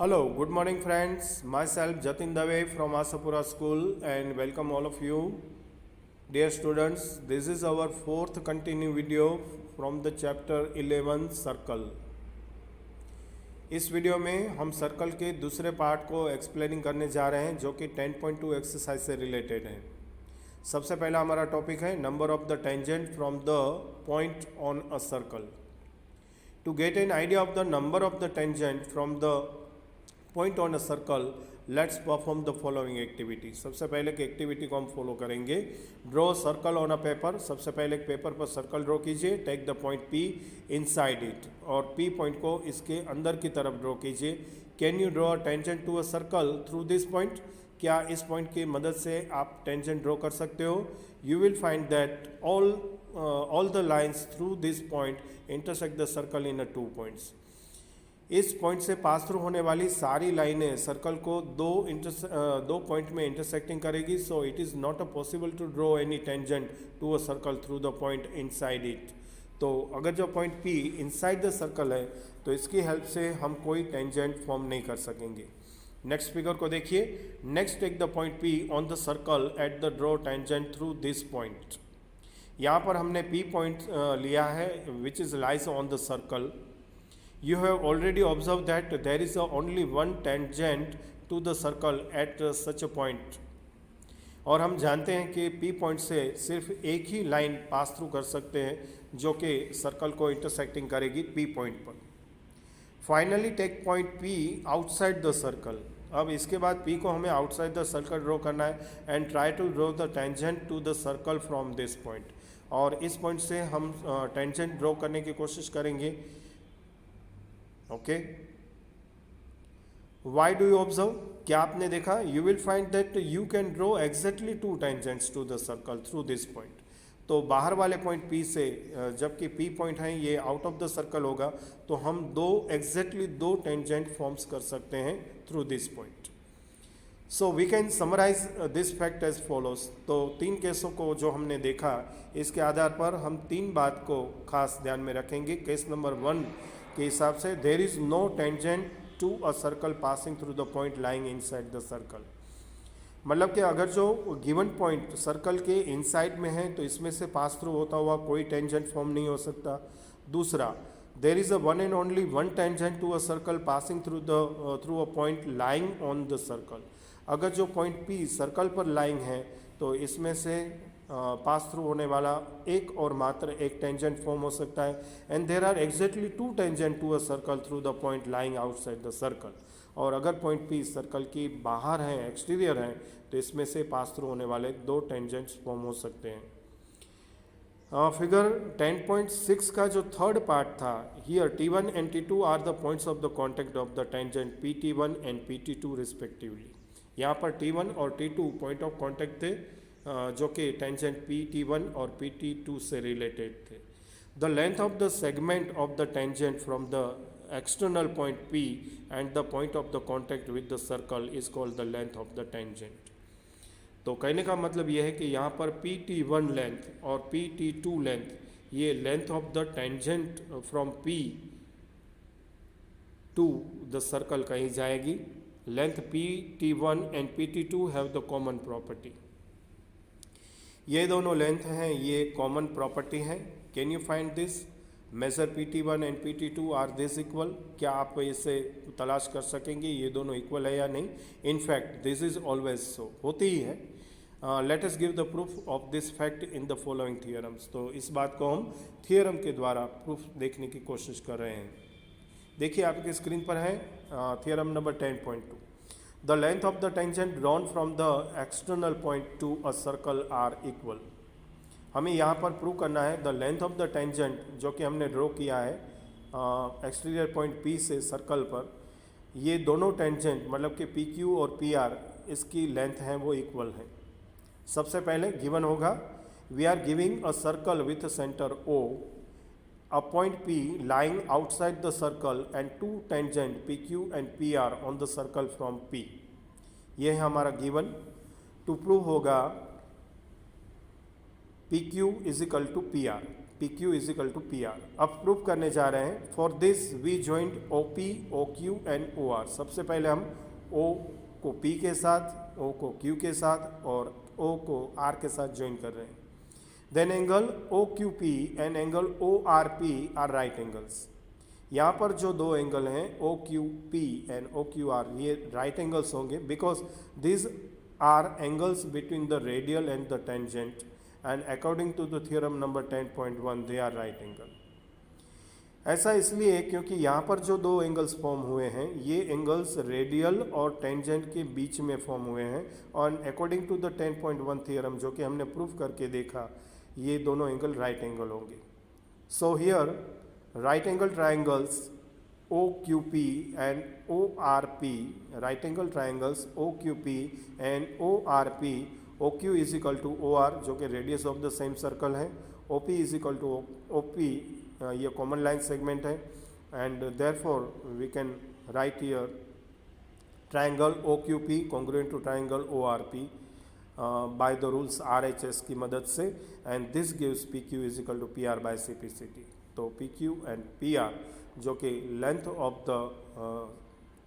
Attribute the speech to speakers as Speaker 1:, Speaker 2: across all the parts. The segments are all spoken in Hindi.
Speaker 1: Hello, good morning, friends. Myself Jatin Dave from Asapura School and welcome all of you. Dear students, this is our fourth continue video from the chapter 11 Circle. इस वीडियो में हम सर्कल के दूसरे पार्ट को एक्सप्लेनिंग करने जा रहे हैं जो कि 10.2 एक्सरसाइज से रिलेटेड है। सबसे पहला हमारा टॉपिक है number of the tangent from the point on a circle. To get an idea of the number of the tangent from the point on a circle, let's perform the following activity. सबसे पहले की एक्टिविटी को हम फॉलो करेंगे। Draw circle on a paper. सबसे पहले एक पेपर पर सर्कल ड्रॉ कीजिए। Take the point P inside it, और पी पॉइंट को इसके अंदर की तरफ ड्रॉ कीजिए। Can you draw a tangent to a circle through this point? क्या इस पॉइंट की मदद से आप टेंजेंट ड्रॉ कर सकते हो? You will find that all the lines through this point intersect the circle in a 2 points. इस पॉइंट से पास थ्रू होने वाली सारी लाइनें सर्कल को दो पॉइंट में इंटरसेक्टिंग करेगी। So it is not a possible to draw any tangent to a circle through the point inside it. तो अगर जो point P inside the circle है तो इसकी हेल्प से हम कोई टेंजेंट फॉर्म नहीं कर सकेंगे। नेक्स्ट फिगर को देखिए। Next take the point P on the circle at the draw tangent through this point. यहाँ पर हमने पी पॉइंट लिया है which is lies on the circle. You have already observed that there is only one tangent to the circle at such a point. और हम जानते हैं कि P पॉइंट से सिर्फ एक ही लाइन पास थ्रू कर सकते हैं जो कि सर्कल को इंटरसेक्टिंग करेगी P पॉइंट पर। Finally take point P outside the circle. अब इसके बाद P को हमें आउटसाइड द सर्कल ड्रॉ करना है and try to draw the tangent to the circle from this point. और इस पॉइंट से हम टेंजेंट ड्रॉ करने की कोशिश करेंगे। Okay, why do you observe? क्या आपने देखा? You will find that you can draw exactly 2 tangents to the circle through this point. तो बाहर वाले पॉइंट पी से, जबकि पी पॉइंट है ये आउट ऑफ द सर्कल होगा, तो हम एग्जैक्टली दो टेंजेंट फॉर्म्स कर सकते हैं through this point. So we can summarise this fact as follows. तो 3 केसों को जो हमने देखा, इसके आधार पर हम 3 बात को खास ध्यान में रखेंगे। केस नंबर 1 के हिसाब से there is no tangent to a circle passing through the point lying inside the circle. मतलब कि अगर जो गिवन पॉइंट सर्कल के इनसाइड में है तो इसमें से पास थ्रू होता हुआ कोई टेंजेंट फॉर्म नहीं हो सकता। दूसरा, there is a one and only one tangent to a circle passing through a point lying on the circle. अगर जो पॉइंट पी सर्कल पर लाइंग है तो इसमें से पास थ्रू होने वाला एक और मात्र एक टेंजेंट फॉर्म हो सकता है। And there are exactly 2 tangent to a circle through the point lying outside the circle. और अगर पॉइंट पी सर्कल की बाहर है, एक्सटीरियर है, तो इसमें से पास थ्रू होने वाले 2 टेंजेंट्स फॉर्म हो सकते हैं। फिगर 10.6 का जो थर्ड पार्ट था, here T1 and T2 are the points of the contact of the tangent PT1 and PT2 respectively. यहाँ पर T1 और T2 पॉइंट ऑफ कॉन्टेक्ट थे जो कि टेंजेंट PT1 और PT2 से रिलेटेड थे। The length of the segment of the tangent from the external point P and the point of the contact with the circle is called the length of the tangent. तो कहने का मतलब यह है कि यहाँ पर PT1 लेंथ और PT2 लेंथ, ये length of the tangent from P to the circle कही जाएगी। Length PT1 and PT2 have the common property. ये दोनों लेंथ हैं, ये कॉमन प्रॉपर्टी है। Can you find this? Measure PT1 and PT2 are this equal? क्या आप इसे तलाश कर सकेंगे ये दोनों इक्वल है या नहीं? In fact this is always so, होती ही है। Let us give the proof of this fact in the following theorems. तो इस बात को हम थियरम के द्वारा प्रूफ देखने की कोशिश कर रहे हैं। देखिए आपकी स्क्रीन पर है theorem number 10.2। The length of the tangent drawn from the external point to a circle are equal। हमें यहाँ पर प्रूव करना है the length of the tangent जो कि हमने ड्रॉ किया है एक्सटीरियर पॉइंट P से सर्कल पर, ये दोनों टेंजेंट मतलब कि PQ और PR इसकी लेंथ हैं वो इक्वल हैं। सबसे पहले गिवन होगा we are giving a circle with centre O, a point P lying outside the circle and 2 tangent PQ and PR on the circle from P। ये है हमारा गिवन। टू प्रूव होगा PQ is equal to PR। P Q is equal to P R. अब प्रूव करने जा रहे हैं। For this we joint O P, O Q and O R. सबसे पहले हम ओ को पी के साथ, ओ को क्यू के साथ और ओ को आर के साथ ज्वाइन कर रहे हैं। Then angle O Q P and angle O R P are right angles. यहाँ पर जो दो एंगल हैं O Q P and O Q R, ये राइट एंगल्स होंगे because this are angles between the radial and the tangent and according to the theorem number 10.1 they are right angle. ऐसा इसलिए क्योंकि यहाँ पर जो दो एंगल्स फॉर्म हुए हैं ये एंगल्स रेडियल और टेंजेंट के बीच में फॉर्म हुए हैं और अकॉर्डिंग टू द 10.1 थ्योरम जो कि हमने प्रूफ करके देखा, ये दोनों एंगल राइट एंगल होंगे। So here right angle triangles OQP and ORP, right angle triangles OQP and ORP, OQ is equal to OR जो कि radius of the same circle है, OP is equal to OP, ये common line segment है and therefore we can write here triangle OQP congruent to triangle ORP by the rules RHS की मदद से and this gives PQ is equal to PR by CPCT। तो P Q and P R जो कि लेंथ ऑफ द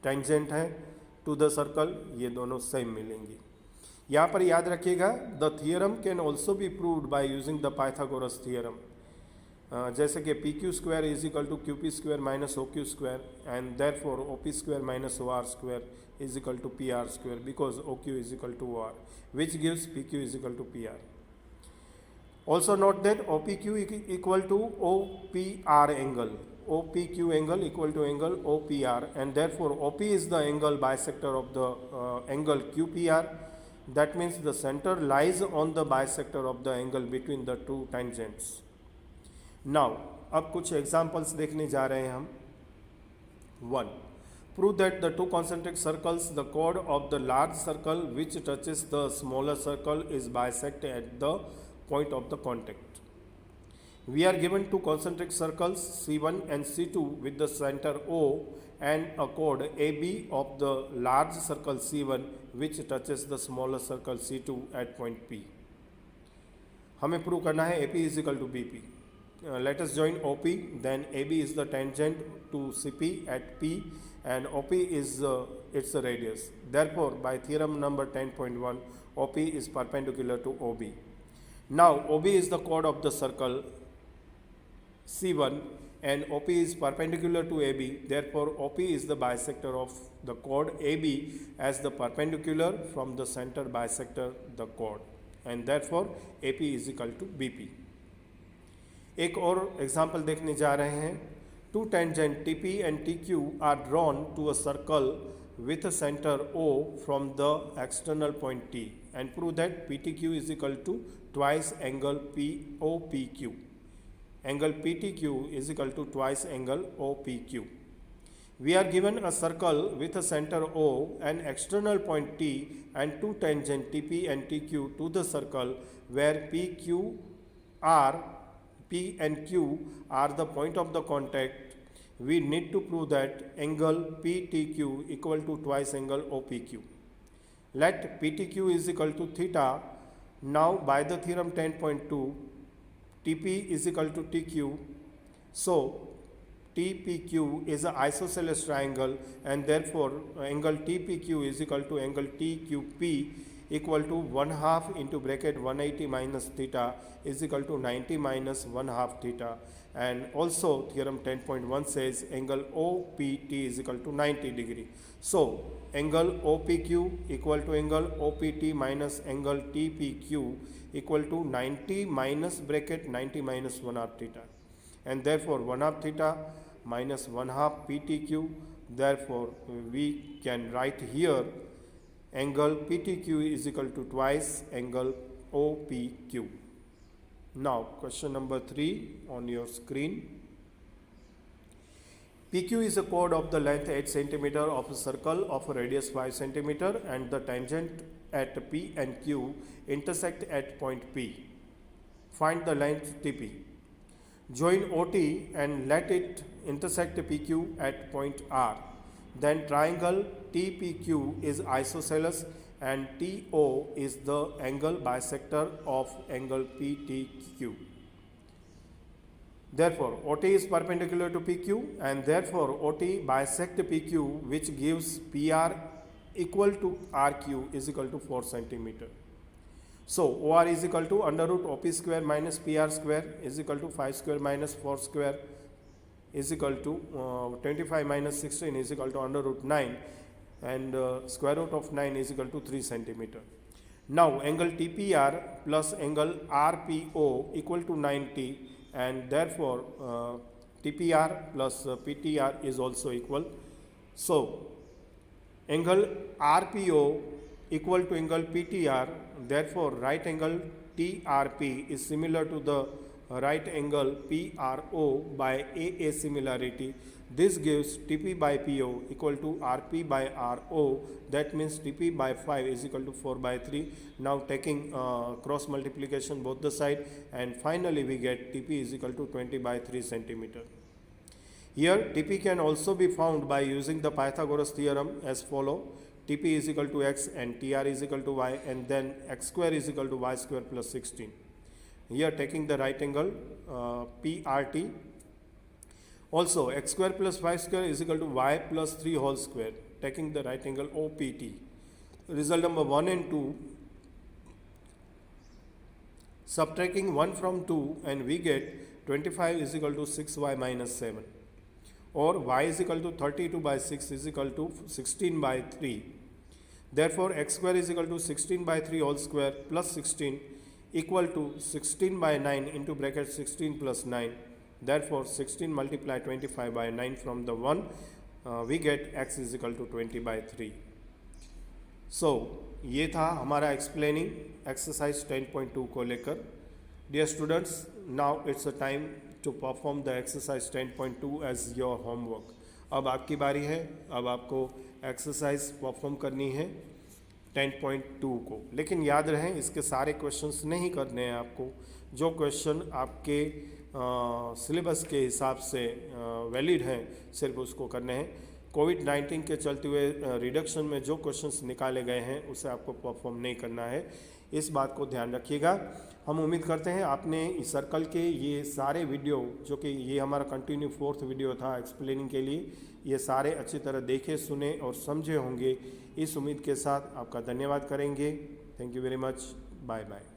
Speaker 1: टेंजेंट है टू द सर्कल, ये दोनों सेम मिलेंगी। यहाँ पर याद रखिएगा the theorem can also be proved by using the Pythagoras theorem, जैसे कि P Q square is equal to Q P square minus O Q square and therefore O P square minus O R square is equal to P R square because O Q is equal to O R which gives P Q is equal to P R. Also note that OPQ equal to OPR angle, OPQ angle equal to angle OPR and therefore OP is the angle bisector of the angle QPR. That means the center lies on the bisector of the angle between the two tangents. Now अब कुछ examples देखने जा रहे हैं हम। 1. Prove that the two concentric circles, the chord of the large circle which touches the smaller circle is bisect at the point of the contact. We are given two concentric circles C1 and C2 with the center O and a chord AB of the large circle C1 which touches the smaller circle C2 at point P. हमें प्रूव करना है AP is equal to BP. Let us join OP, then AB is the tangent to CP at P and OP is its radius. Therefore, by theorem number 10.1, OP is perpendicular to OB. Now OB is the chord of the circle C1 and OP is perpendicular to AB. Therefore, OP is the bisector of the chord AB as the perpendicular from the center bisector the chord and therefore AP is equal to BP. एक और एग्जाम्पल देखने जा रहे हैं। Two tangent TP and TQ are drawn to a circle with a center O from the external point T and prove that PTQ is equal to twice angle POPQ. Angle PTQ is equal to twice angle OPQ. We are given a circle with a center O and external point T and two tangent TP and TQ to the circle where P and Q are the point of the contact. We need to prove that angle PTQ equal to twice angle OPQ. Let PTQ is equal to theta. Now by the theorem 10.2, TP is equal to TQ. So TPQ is an isosceles triangle and therefore angle TPQ is equal to angle TQP equal to 1/2 into bracket 180 minus theta is equal to 90 minus 1/2 theta. And also theorem 10.1 says angle OPT is equal to 90 degree. So angle OPQ equal to angle OPT minus angle TPQ equal to 90 minus bracket 90 minus 1/2 theta. And therefore 1/2 theta minus 1/2 PTQ. Therefore we can write here angle PTQ is equal to twice angle OPQ. Now question number 3 on your screen. PQ is a chord of the length 8 cm of a circle of a radius 5 cm and the tangent at P and Q intersect at point P. Find the length TP. Join OT and let it intersect PQ at point R. Then triangle TPQ is isosceles and TO is the angle bisector of angle PTQ. Therefore, OT is perpendicular to PQ and therefore OT bisect PQ, which gives PR equal to RQ is equal to 4 centimeter. So OR is equal to under root OP square minus PR square is equal to 5 square minus 4 square is equal to 25 minus 16 is equal to under root 9 and square root of 9 is equal to 3 centimeter. Now angle TPR plus angle RPO equal to 90 and therefore TPR plus PTR is also equal. So angle RPO equal to angle PTR, therefore right angle TRP is similar to the right angle PRO by AA similarity. This gives TP by PO equal to RP by RO, that means TP by 5 is equal to 4 by 3. Now taking cross multiplication both the side and finally we get TP is equal to 20 by 3 centimeter. Here TP can also be found by using the Pythagoras theorem as follow: TP is equal to x and TR is equal to y and then x square is equal to y square plus 16. Here taking the right angle PRT, also x square plus y square is equal to y plus 3 whole square, taking the right angle OPT. Result number 1 and 2, subtracting 1 from 2 and we get 25 is equal to 6y minus 7, or y is equal to 32 by 6 is equal to 16 by 3. Therefore x square is equal to 16 by 3 whole square plus 16 equal to 16 by 9 into bracket 16 plus 9. Therefore 16 multiply 25 by 9 from the 1 we get x is equal to 20 by 3. So ये था हमारा एक्सप्लेनिंग एक्सरसाइज 10.2 को लेकर. Dear students, now it's a time to perform the exercise 10.2 as your homework. अब आपकी बारी है, अब आपको एक्सरसाइज परफॉर्म करनी है 10.2 को. लेकिन याद रहे इसके सारे क्वेश्चंस नहीं करने हैं आपको. जो क्वेश्चन आपके सिलेबस के हिसाब से वैलिड हैं सिर्फ उसको करने हैं. कोविड-19 के चलते हुए रिडक्शन में जो क्वेश्चंस निकाले गए हैं उसे आपको परफॉर्म नहीं करना है. इस बात को ध्यान रखिएगा. हम उम्मीद करते हैं आपने इस सर्कल के ये सारे वीडियो, जो कि ये हमारा कंटिन्यू 4th वीडियो था एक्सप्लेनिंग के लिए, ये सारे अच्छी तरह देखे, सुने और समझे होंगे. इस उम्मीद के साथ आपका धन्यवाद करेंगे. Thank you very much. Bye bye.